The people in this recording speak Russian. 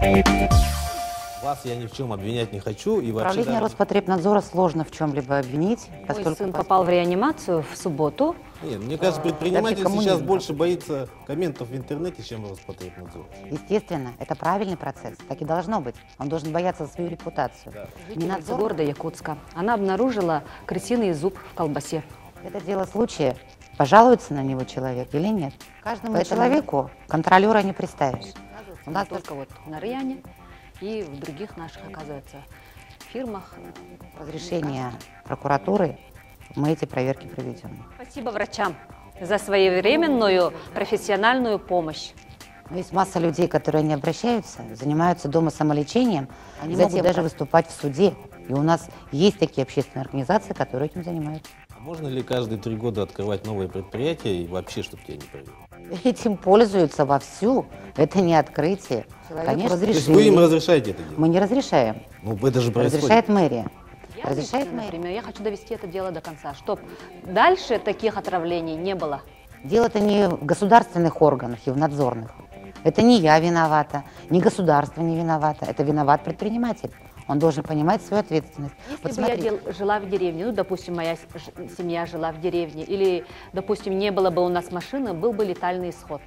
Вас я ни в чем обвинять не хочу. И вообще Управление Роспотребнадзора сложно в чем-либо обвинить. Мой сын попал в реанимацию в субботу. Нет, мне кажется, предприниматель коммунизм сейчас больше боится комментов в интернете, чем Роспотребнадзор. Естественно, это правильный процесс, так и должно быть. Он должен бояться за свою репутацию. Да. Жительница города Якутска. Она обнаружила крысиный зуб в колбасе. Это дело случая, пожалуется на него человек или нет. Каждому человеку контролера не представишь. У нас только вот на Раяне и в других наших, оказывается, фирмах. Разрешение прокуратуры мы эти проверки проведем. Спасибо врачам за своевременную профессиональную помощь. Но есть масса людей, которые не обращаются, занимаются дома самолечением, они могут даже выступать в суде. И у нас есть такие общественные организации, которые этим занимаются. А можно ли каждые 3 года открывать новые предприятия и вообще, чтобы тебя не проверили? Этим пользуются вовсю. Это не открытие. Конечно, То есть вы им разрешаете это делать? Мы не разрешаем. Ну, это же происходит. Разрешает мэрия. Я Разрешает лично, мэрия. например, я хочу довести это дело до конца, чтобы дальше таких отравлений не было. Дело-то не в государственных органах и в надзорных. Это не я виновата, не государство не виновато. Это виноват предприниматель. Он должен понимать свою ответственность. Если бы я жила в деревне, ну, допустим, моя семья жила в деревне, или, допустим, не было бы у нас машины, был бы летальный исход.